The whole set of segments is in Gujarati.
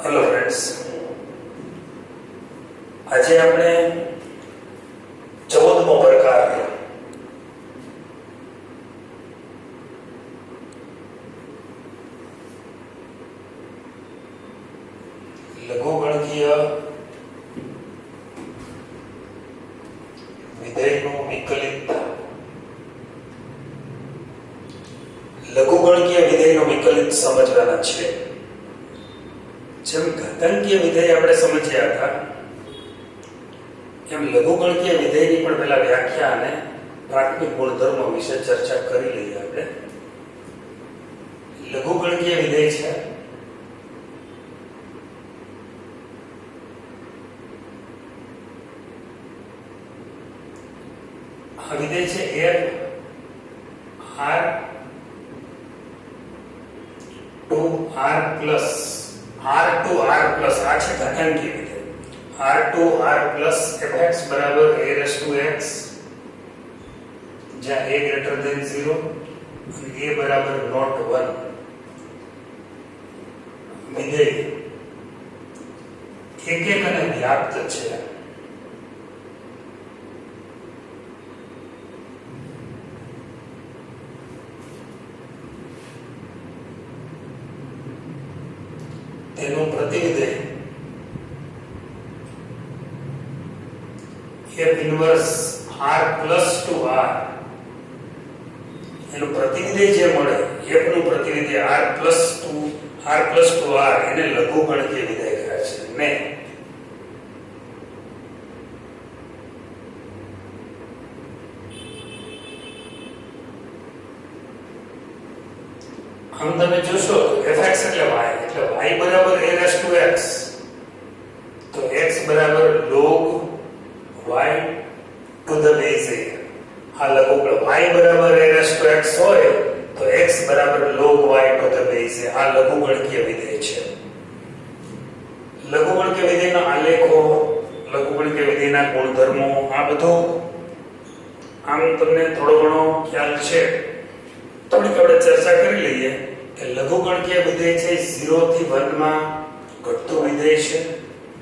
હેલો ફ્રેન્ડ્સ, આજે આપણે 14મો પ્રકાર લઘુગણકીય વિધેયનું વિકલિત સમજવાના છે। જેમ ઘાતાંકીય વિધેય આપણે સમજ્યા હતા એમ લઘુગણકીય વિધેયની પણ પહેલા વ્યાખ્યા અને પ્રાથમિક ગુણધર્મો વિશે ચર્ચા કરી લઈએ। આપણે લઘુગણકીય વિધેય છે આ વિધેય છે f r r to r plus આ છે ઘાતાંકીય વિધેય r to r plus fx બરાબર a raised to x જ્યાં a greater than 0 અને a બરાબર not 1 વિધેય એક અને વ્યાપ્ત છે। તેનું પ્રતિવિધેય f inverse r plus to r એનું પ્રતિવિધેય જે મળે f નું પ્રતિવિધેય r plus to r એને લઘુગણકીય વિધેય કહે છે ને આમ તમે જોશો fx એટલે y બરાબર a raised to x તો x બરાબર log y to the base a આ લઘુગણક y બરાબર a raised to x હોય તો x બરાબર log y to the base a આ લઘુગણકીય વિધેય છે। લઘુગણકીય વિધેયના આલેખો લઘુગણકીય વિધેયના ગુણધર્મો આ બધું આમ તમને થોડો ઘણો ખ્યાલ છે। થોડીક આપણે ચર્ચા કરી લઈએ કે લઘુગણકીય વિધેય છે 0 થી 1 માં ઘટતું વિધેય છે,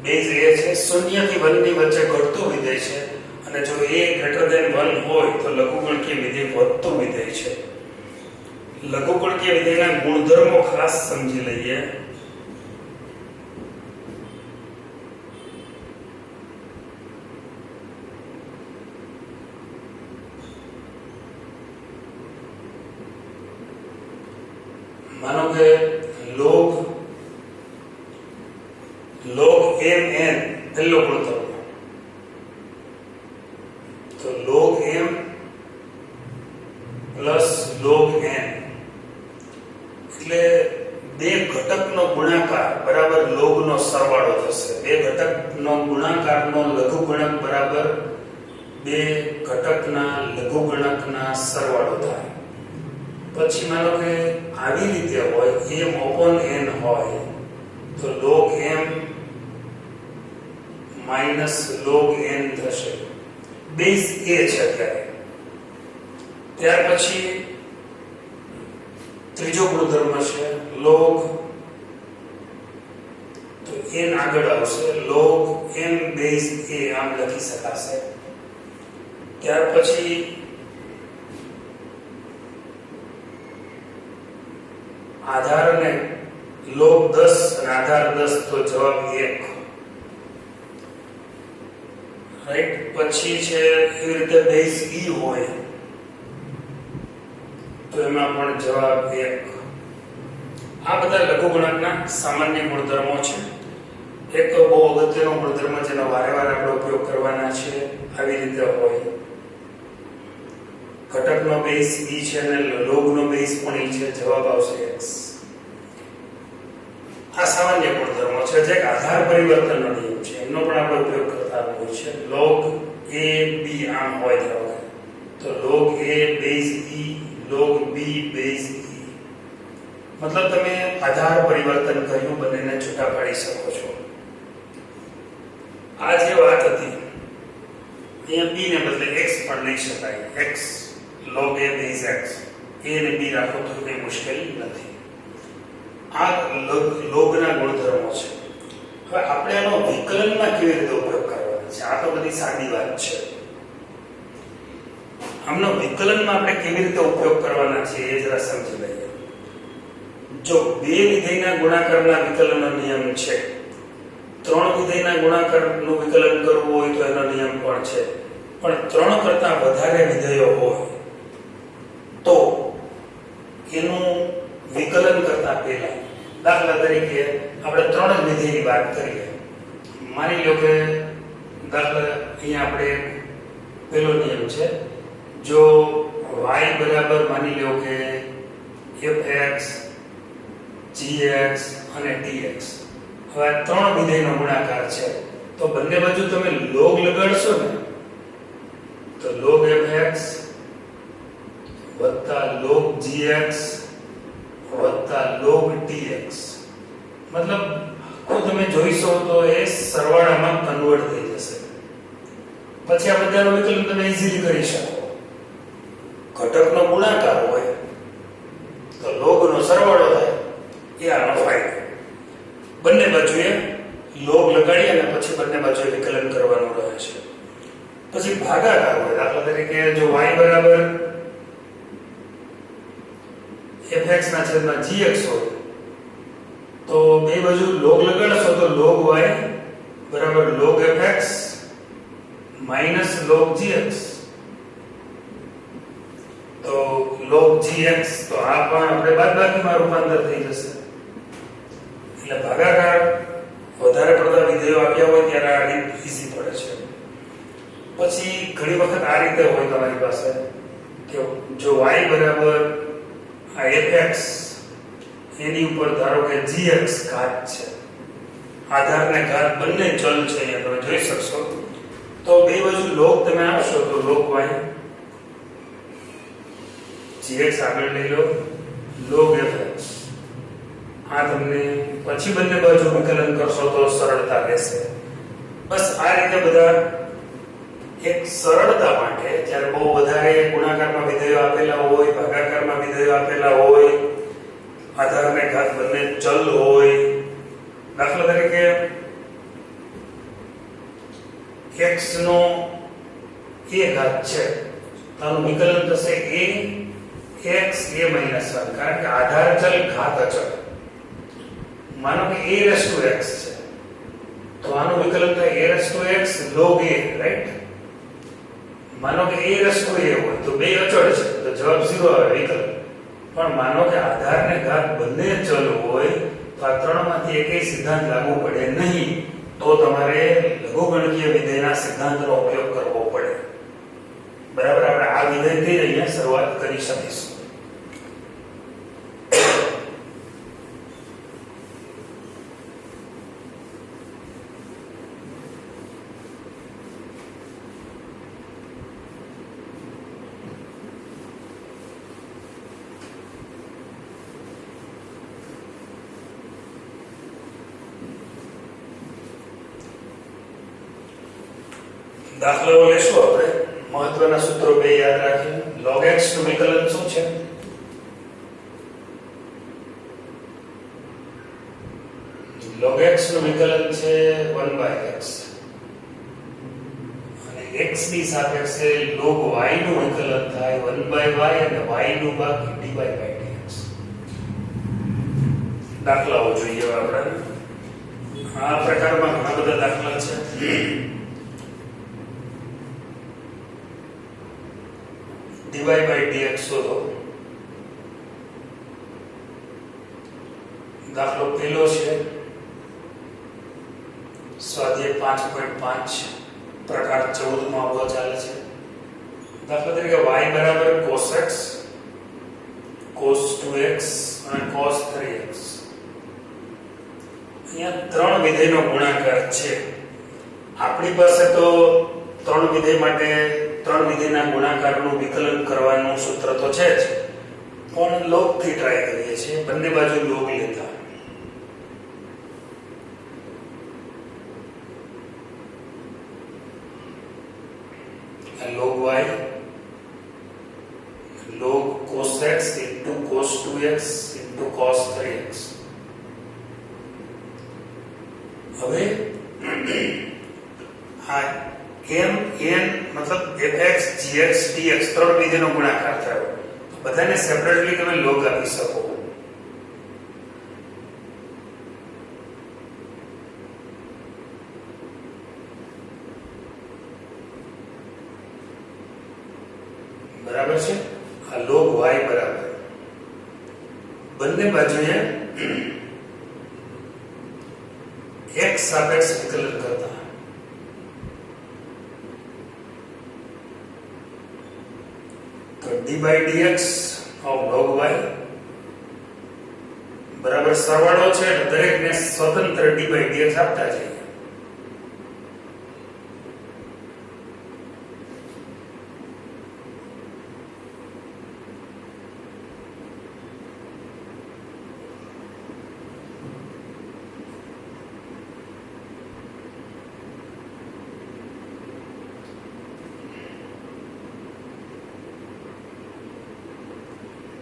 બેઝ a છે, 0 થી 1 ની વચ્ચે ઘટતું વિધેય છે અને જો a greater than 1 હોય તો લઘુગણકીય વિધેય વધતું વિધેય છે। લઘુગણકીય વિધેયના ગુણધર્મો ખાસ સમજી લઈએ। मानो के log mn पहलो गुणधर्म तो log m plus log n એટલે બે ઘટકનો ગુણાકાર બરાબર log નો સરવાળો થશે। બે ઘટકનો ગુણાકારનો લઘુગણક બરાબર બે ઘટકના લઘુગણકના સરવાળો થાય। પછી માનો કે આવી રીતે હોય m upon n હોય તો log m minus log n થશે। બેઝ a છે ત્યારે ત્યાર પછી ત્રીજો ગુણધર્મ છે log તો n આગળ આવશે log m બેઝ a આમ લખી શકાશે। ત્યાર પછી आधार ने log 10 અને આધાર 10 તો જવાબ 1 રાઈટ। પછી છે એવી રીતે બેઝ e હોય તો એમાં પણ જવાબ 1। આ બધા લઘુગણકના સામાન્ય ગુણધર્મો છે। એક બહુ અગત્યનો ગુણધર્મ જેનો વારે વારે આપણે ઉપયોગ કરવાના છે આવી રીતે હોય ઘટકનો બેઝ e છે અને લોગનો બેઝ પણ e છે જવાબ આવશે x। આ સામાન્ય ગુણધર્મો છે જે આધાર પરિવર્તનનો નિયમ છે એનો પણ આપણે ઉપયોગ કરતા હોય છે। log a b આમ હોય તો log a base e log b base e મતલબ તમે આધાર પરિવર્તન કર્યું બંનેને છૂટા પાડી શકો છો। આ જે વાત હતી અહીંયા b ને બદલે x પણ લઈ શકાય। x log a base x a ને b રાખો તો કોઈ મુશ્કેલી નથી। આ લોગના ગુણધર્મો છે। હવે આપણે આનો વિકલનમાં કેવી રીતે ઉપયોગ કરવાનો છે? આ તો બધી સાદી વાત છે. આમનો વિકલનમાં આપણે કેવી રીતે ઉપયોગ કરવાના છે એ જરા સમજી લઈએ. જો બે વિધેયના ગુણાકારના વિકલનનો નિયમ છે, ત્રણ વિધેયના ગુણાકારનું વિકલન કરવું હોય તો એનો નિયમ પણ છે, પણ ત્રણ કરતા વધારે વિધેયો હોય તો એનું વિકલન કરતા પહેલા, દાખલા તરીકે આપણે ત્રણ જ વિધેયની વાત કરીએ. માની લો કે દાખલા અહીંયા આપણે પહેલો નિયમ છે, જો y બરાબર માની લો કે fx, gx અને dx, હવે આ ત્રણ વિધેયનો ગુણાકાર છે તો બંને બાજુ તમે log લગાડશો ને તો log fx વત્તા log gx વત્તા log dx, મતલબ તમે જોઈશો તો એ સરવાળામાં કન્વર્ટ થઈ જશે. પછી આ બધાનો વિકલન તમે ઈઝીલી કરી શકો. ઘટકનો ગુણાકાર હોય તો લોગનો સરવાળો થાય, એ આનો ફાયદો. બંને બાજુએ લોગ લગાડી અને પછી બંને બાજુએ વિકલન કરવાનું રહે છે. પછી ભાગાકાર હોય, દાખલા તરીકે જો y બરાબર fx ના છેદમાં gx હોય તો બે બાજુ લોગ લગાડશો તો log y બરાબર log fx minus log gx, તો log gx તો આ પણ આપણે બાદબાકીમાં રૂપાંતર થઈ જશે. એટલે ભાગાકાર વધારે પડતા વિધેયો આપ્યા હોય ત્યારે આ રીત ઈઝી પડે છે. પછી ઘણી વખત આ રીતે હોય તમારી પાસે કે જો y બરાબર આ fx એની ઉપર ધારો કે gx ઘાત છે, આધાર ને ઘાત બંને ચલ છે, અહીંયા તમે જોઈ શકશો. તો બે બાજુ log તમે આપશો તો log y, gx આગળ લઈ લો, log fx, આ તમને પછી બંને બાજુ વિકલન કરશો તો સરળતા રહેશે. બસ આ રીતે બધા એક સરળતા માટે, જ્યારે બહુ વધારે ગુણાકારમાં વિધેયો આપેલા હોય, ભાગાકારમાં વિધેયો આપેલા હોય, આધાર ને ઘાત બંને ચલ હોય, દાખલા તરીકે x નો a ઘાત છે તો આનું વિકલન થશે a x a - 1, કારણ કે આધાર ચલ ઘાત અચળ. માનો કે a raised to x છે તો આનું વિકલન થાય a raised to x log a, right? માનો કે a raised to a હોય તો બે અચળ છે તો જવાબ 0 આવે વિકલન. પણ માનો કે આધાર ને ઘાત બંને ચલ હોય તો આ ત્રણમાંથી એકેય સિદ્ધાંત લાગુ પડે નહીં, તો તમારે લઘુગણકીય વિધેયના સિદ્ધાંતનો ઉપયોગ કરવો પડે. બરાબર? આપણે આ વિધેયથી અહીંયા શરૂઆત કરી શકીશું. દાખલાઓ લેશું આપણે. મહત્વના સૂત્રો બે યાદ રાખીએ. log x નું વિકલન શું છે? log x નું વિકલન છે 1/x, અને x ની સાપેક્ષે log y નું વિકલન થાય 1/y અને y નું ભાગ dy/dx. દાખલાઓ જોઈએ આપણે. આ પ્રકારમાં ઘણા બધા દાખલા છે. dy/dx શોધો. દાખલો પહેલો છે, સ્વાધ્યાય 5.5 પ્રકાર 14 માં આવો ચાલે છે. દાખલા તરીકે y બરાબર cos x, cos 2x અને cos 3x. અહીંયા ત્રણ વિધેયનો ગુણાકાર છે. આપણી પાસે તો ત્રણ વિધેય માટે ત્રણ વિધેયના ગુણાકારનું વિકલન કરવાનું સૂત્ર તો છે જ, પણ log થી ટ્રાય કરીએ છીએ. બંને બાજુ log લેતા. log y log cos x into cos 2x into cos 3x. હવે આ m n મતલબ fx gx dx ત્રણ વિધેયનો ગુણાકાર થયો. બધાને સેપરેટલી તમે log આપી શકો. બરાબર છે. આ log y બરાબર બંને બાજુએ x સાપેક્ષ વિકલન કરતા તો d by dx of log y બરાબર સરવાળો છે એટલે દરેકને સ્વતંત્ર d by dx આપતા જઈએ.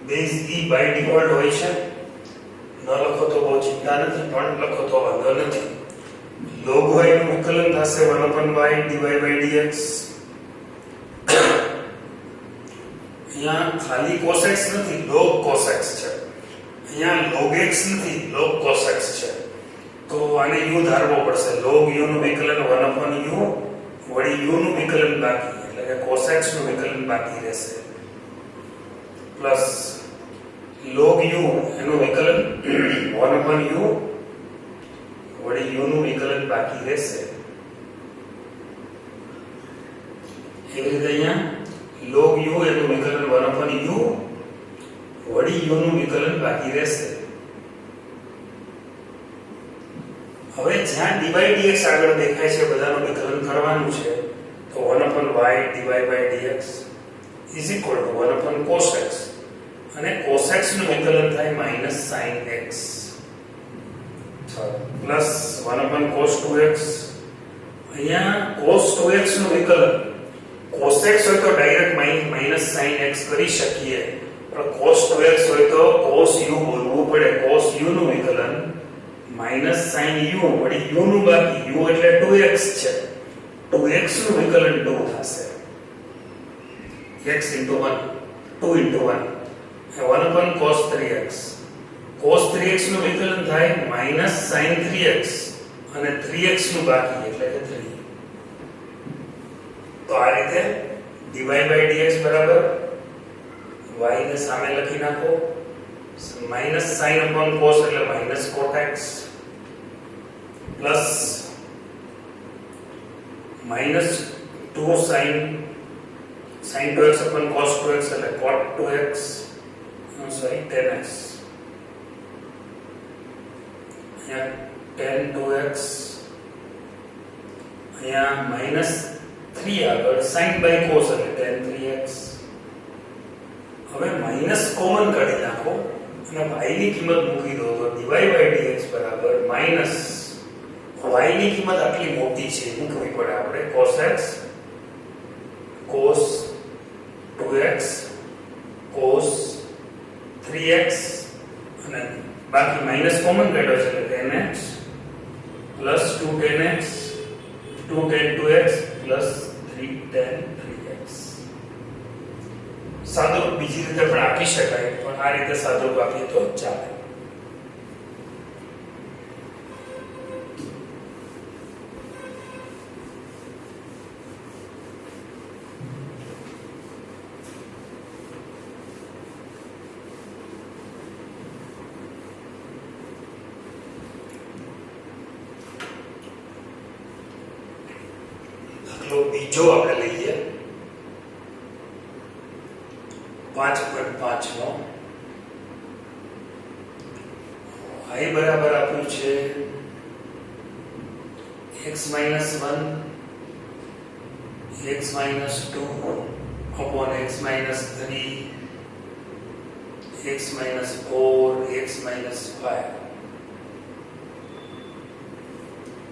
બેઝ e by default હોય છે. ન લખો તો બહુ ચિંતા નથી, પણ લખો તો વાંધો નથી. log y નું વિકલન થશે 1/y dy by dx. અહીંયા ખાલી cos x નથી, log cos x છે. અહીંયા log x નથી, log cos x છે. તો આને u ધારવો પડશે. log u નું વિકલન 1/u વળી u નું વિકલન બાકી, એટલે કે cos x નું વિકલન બાકી રહેશે. પ્લસ log u એનું વિકલન 1/u વળી u નું વિકલન બાકી રહેશે. એવી રીતે અહીંયા log u એનું વિકલન 1/u વળી u નું વિકલન બાકી રહેશે. હવે જ્યાં dy dx આગળ દેખાય છે બધાનું વિકલન કરવાનું છે તો 1/y dy by dx is equal to 1/cos x અને cos x નું વિકલન થાય -sin x plus 1/cos 2x. અહીંયા cos 2x નું વિકલન cos x હોય તો ડાયરેક્ટ -sin x કરી શકીએ, પણ cos 2x હોય તો cos u બોલવું પડે. cos u નું વિકલન -sin u વળી u નું બાકી, u એટલે 2x છે, 2x નું વિકલન 2 થશે. x * 1 2 * 1 1/cos 3x. cos 3x નું વિકલન થાય -sin 3x અને 3x નું બાકી એટલે કે 3. તો આ રીતે dy by dx બરાબર y ને સામે લખી નાખો. -sin/cos એટલે -cot x plus -2sin 2x / cos 2x એટલે cot 2x sorry 10x. અહીંયા 10 2x અહીંયા -3 આગળ sin by cos એટલે 10 3x. હવે માઈનસ કોમન કાઢી નાખો અને y ની કિંમત મૂકી દો તો dy by dx બરાબર માઈનસ y ની કિંમત આટલી મોટી છે મૂકવી પડે આપણે cos x cos 2x cos 3x અને બાકી માઈનસ કોમન કાઢ્યો છે એટલે 10x plus 2 10x 2 10 2x plus 3 10 3x. સાદુરૂપ બીજી રીતે પણ આપી શકાય, પણ આ રીતે સાદુરૂપ આપીએ તો ચાલે. દાખલો બીજો આપણે લઈએ 5.5 નો. y બરાબર આપ્યું છે x - 1 x - 2 upon x - 3 x - 4 x - 5.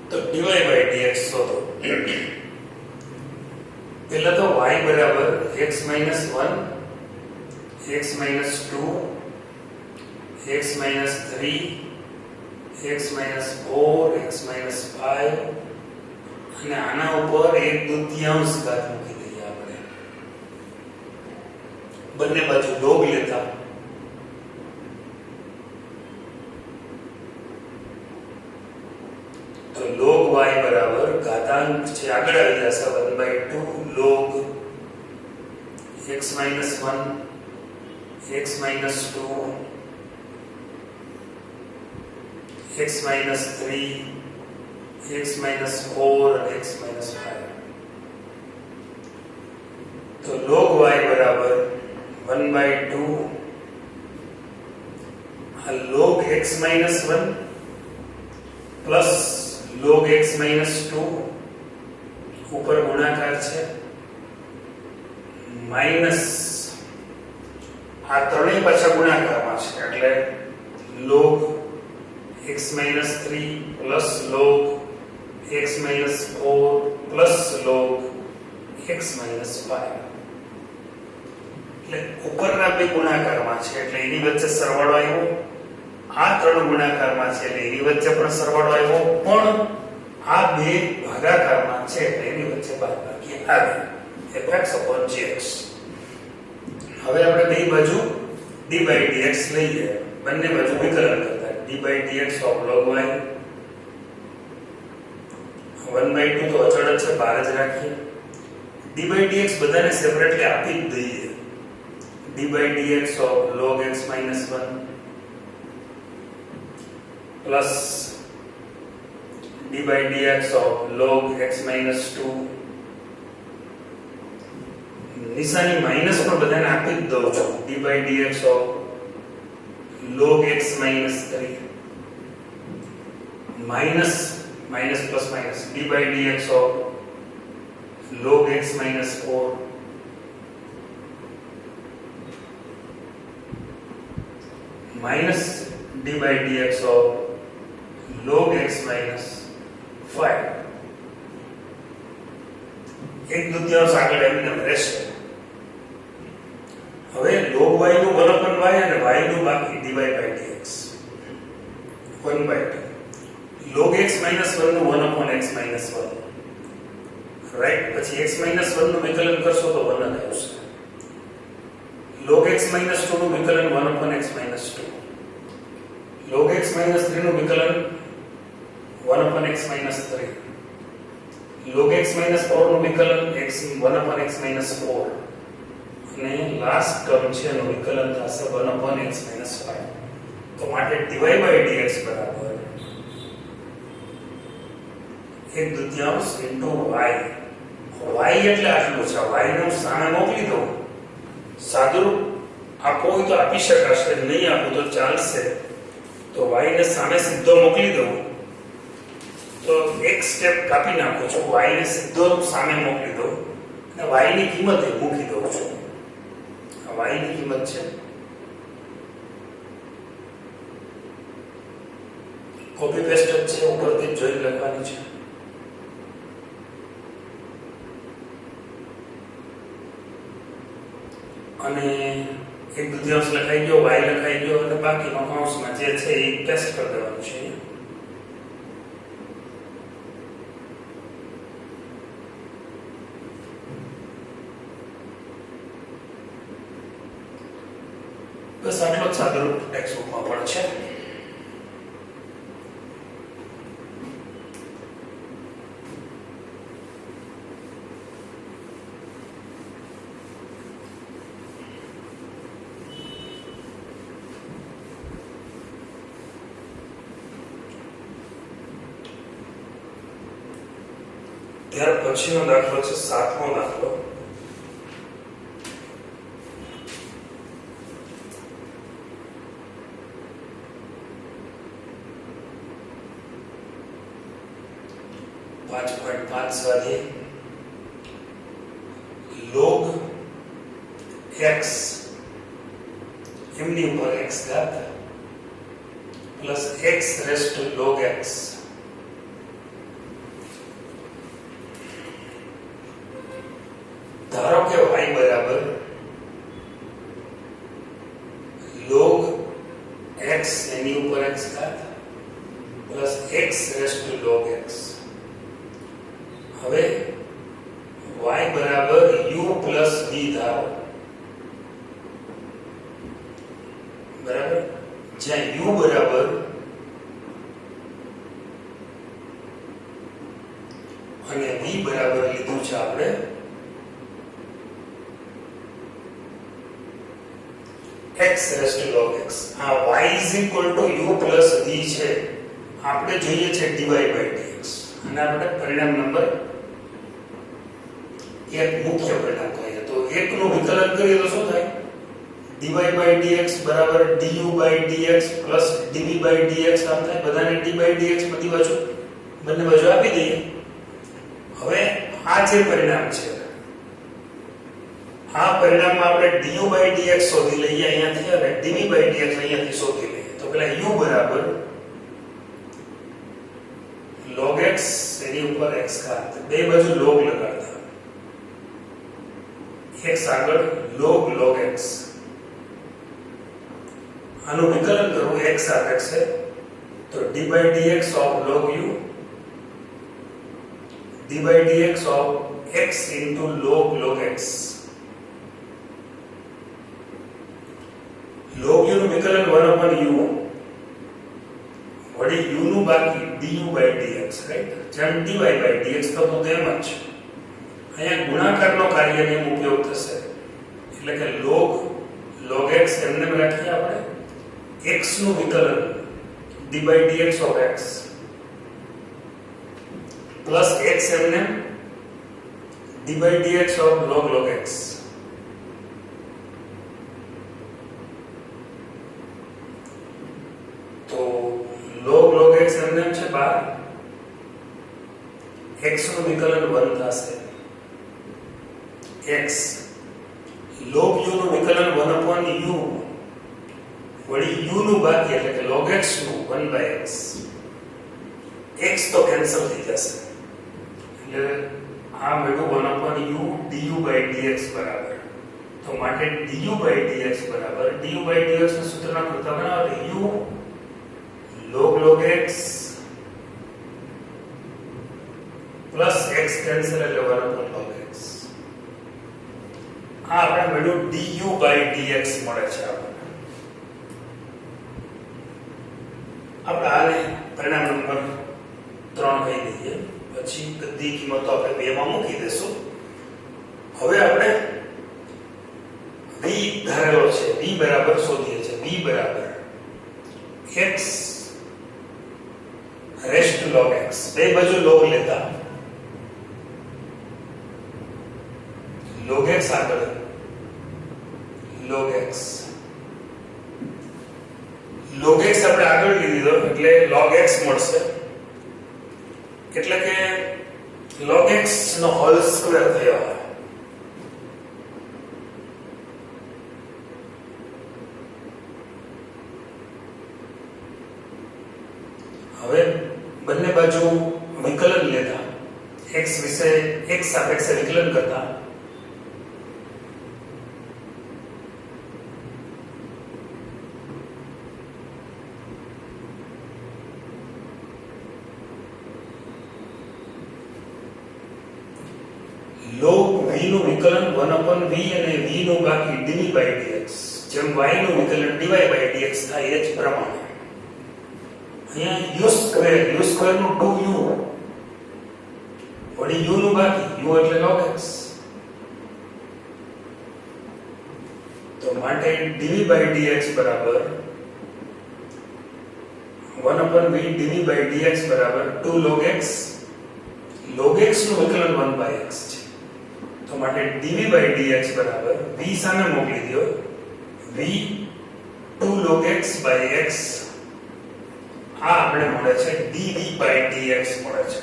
તો dy by dx શોધો. પહેલા તો y બરાબર x - 1 x - 2 x - 3 x minus 4 x minus 5 અને આના ઉપર 1/2 ઘાત મૂકી દઈએ આપણે બંને બાજુ log લેતા તો log y બરાબર ઘાતાંક છે આગળ આવી જશે 1/2 log x minus 1 x minus 2 x minus 3 x minus 4 and x minus 5 तो log y बराबर 1/2 log x minus 1 plus log x minus 2 ऊपर गुणाकार છે માઈનસ આ ત્રણેય પાછા ગુણાકારમાં છે એટલે log x minus 3 plus log x minus 4 plus log x minus 5 એટલે ઉપરના બે ગુણાકારમાં છે એટલે એની વચ્ચે સરવાળો આવ્યો આ ત્રણ ગુણાકારમાં છે એટલે એની વચ્ચે પણ સરવાળો આવ્યો પણ આ બે ભાગાકારમાં છે એટલે એની વચ્ચે બાદબાકી આવી fx upon gx હવે આપણે બે બાજુ d by dx લઈએ બંને બાજુ વિકલન કરતા d by dx of log y 1/2 તો અચળ છે બહાર જ રાખીએ d by dx બધાને સેપરેટલી આપી જ દઈએ d by dx of log x minus 1 plus d by dx of log x minus 2 નિશાની માઈનસ પણ બધાને આપી જ દઉં છું d by dx of log x minus 3 minus minus plus minus d by dx of log x minus 4 minus d by dx of log x minus 5 1/2 આગળ એમને રહેશે હવે log y નું 1/y અને y નું બાકી dy by dx 1/2 log x minus 1 નું 1/x minus 1 રાઈટ પછી x minus 1 નું વિકલન કરશો તો 1 જ આવશે log x minus 2 નું વિકલન 1/x minus 2 log x minus 3 નું વિકલન 1/x minus 3 log x minus 4 નું વિકલન x 1/x minus 4 અને લાસ્ટ ટર્મ છે એનું વિકલન થશે 1/x minus 5 તો માટે dy by dx બરાબર 1/2 into y y એટલે આટલું છે y નું સામે મોકલી દો સાદુરૂપ આપો હોય તો આપી શકાશે નહીં આપો તો ચાલશે તો y ને સામે સીધો મોકલી દો તો એક સ્ટેપ કાપી નાખો છો y ને સીધો સામે મોકલી દો અને y ની કિંમત એ મૂકી દો છો આ y ની કિંમત છે કોપી પેસ્ટ જ છે ઉપરથી જોઈ લખવાની છે અને 1/2 લખાઈ ગયો y લખાઈ ગયો અને બાકીનો કૌંસમાં જે છે એ પેસ્ટ કરી દેવાનું છે બસ આટલો જ સાદુરૂપ ટેક્સ્ટ બુકમાં પણ છે ત્યાર પછીનો દાખલો છે 7મો દાખલો સ્વાધ્યાય log x એમની ઉપર x ઘાત plus x raise to log x ધારો કે y બરાબર log x એની ઉપર x ઘાત x raise to log x. હવે y બરાબર u પ્લસ v ધારો, બરાબર, જ્યાં u બરાબર અને v બરાબર લીધું છે આપણે x raise to log x. આ y is equal to u plus v છે, આપણે જોઈએ છે dy બાય dx, અને આપણે પરિણામ નંબર એક મુખ્ય પરિણામ કહીએ તો એકનું વિકલન કરીએ તો શું થાય? dy બાય dx બરાબર du by dx plus dv by dx આમ થાય. બધાને d બાય dx બધી બાજુ બંને બાજુ આપી દઈએ. હવે આ જે પરિણામ છે, આ પરિણામમાં આપણે du બાય dx શોધી લઈએ અહીંયાથી અને dv બાય dx અહીંયાથી શોધી લઈએ. તો પેલા u બરાબર log x એની ઉપર x ઘાત, બે બાજુ log લગાડતા, x આગળ log x, આનું વિકલન કરવું x સાપેક્ષ છે તો d by dx of log u, d by dx of x into log x. log u નું વિકલન 1/u વળી u નું બાકી du by dx, રાઈટ? જેમ dy by dx થતું તેમ જ અહીંયા ગુણાકારનો કાર્ય નિયમ ઉપયોગ થશે, એટલે કે log x એમને રાખીએ આપણે, x નું વિકલન d by dx of x plus x એમને d by dx of log x. તો log x એમને છે 12, x નું વિકલન 1 થશે, x log u નું વિકલન 1/u વળી u નું બાકી એટલે કે log x નું 1/x, x તો કેન્સલ થઈ જશે એટલે આ મળ્યું 1/u du by dx બરાબર. તો માટે du by dx બરાબર du by dx નું સૂત્રના કરતા બનાવો u log x plus x cancel એટલે 1/log x. આ આપણે મળ્યું du by dx મળે છે આપણને. આપણે આને પરિણામ નંબર 3 કહી દઈએ, પછી બધી કિંમતો આપણે 2 માં મૂકી દેશું. હવે આપણે v ધારેલો છે, v બરાબર શોધીએ છે, v બરાબર x raise to log x, બે બાજુ log લેતા log x આગળ log x આપણે આગળ લીધો એટલે log x મળશે, એટલે કે log x નો હોલ સ્ક્વેર થયો. હવે બંને બાજુ વિકલન લેતા, x વિશે x સાપેક્ષે વિકલન કરતા log v નું વિકલન 1/v અને v નું બાકી dv by dx, જેમ y નું વિકલન dy by dx થાય એ જ પ્રમાણે અહીંયા u સ્ક્વેર નું 2u વળી u નું બાકી u એટલે log x. તો માટે dv by dx બરાબર 1/v dv by dx બરાબર 2 log x. log x નું વિકલન 1/x છે, તો માટે dv by dx બરાબર v સામે મોકલી દો, v 2 log x by x. આ આપણે મળે છે dv by dx મળે છે.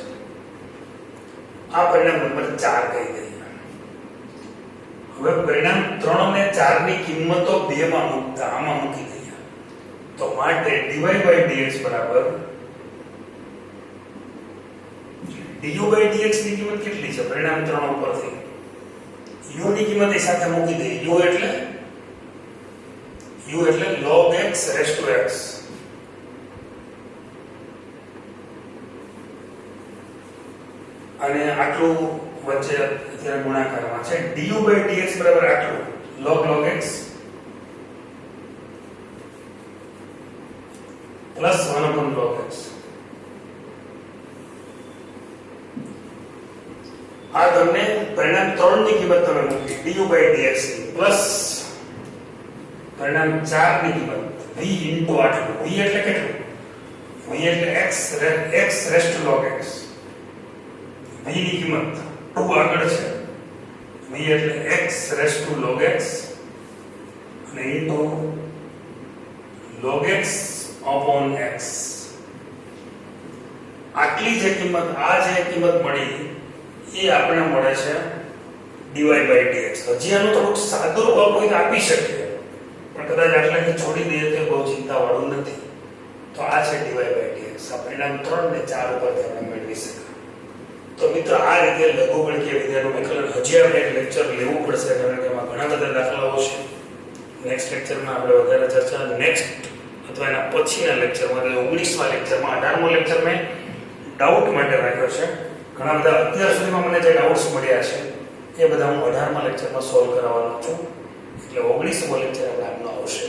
આ પરિણામ નંબર 4 કહી દઈએ. હવે પરિણામ 3 અને 4 ની કિંમતો 2 માં મૂકતા આમાં મૂકી દઈએ, તો માટે dy by dx બરાબર du by dx ની કિંમત કેટલી છે પરિણામ 3 ઉપરથી? u ની કિંમત એ સાથે મૂકી દઈએ, u એટલે log x raised to x. અને આટલું વચ્ચે અત્યારે ગુણાકારમાં છે. du/dx બરાબર આટલું log x plus 1/log x. આ તમને પરિણામ 3 ની કિંમત તમે મૂકી du/dx પ્લસ પરિણામ 4 ની કિંમત v ઇન્ટુ આટલું. v એટલે કેટલું? v એટલે x rest log x. v ની કિંમત 2 આગળ છે. v એટલે x રેસ્ટ log x અને into log x upon x. આટલી જે કિંમત આ જે કિંમત મળી એ આપણે મળે છે dy/dx. હજી આનું થોડુંક સાદું રૂપ હોય તો આપી શકીએ, પણ કદાચ આટલાથી છોડી દઈએ તો બહુ ચિંતાવાળું નથી. તો આ છે dy/dx. આ પરિણામ 3 ને 4 ઉપરથી આપણે મેળવી શકીએ. તો મિત્રો આ રીતે લઘુગણકીય વિધેયનું વિકલન હજી આપણે એક લેક્ચર લેવું પડશે, કારણ કે એમાં ઘણા બધા દાખલાઓ છે. નેક્સ્ટ લેક્ચરમાં આપણે વધારે ચર્ચા અથવા એના પછીના લેક્ચરમાં 19મા લેક્ચરમાં 18મો લેક્ચર મેં ડાઉટ માટે રાખ્યો છે. ઘણા બધા અત્યાર સુધીમાં મને જે ડાઉટ્સ મળ્યા છે એ બધા હું 18મા લેક્ચરમાં સોલ્વ કરાવવાનો છું. એટલે 19મો લેક્ચર આપણે આપનો આવશે.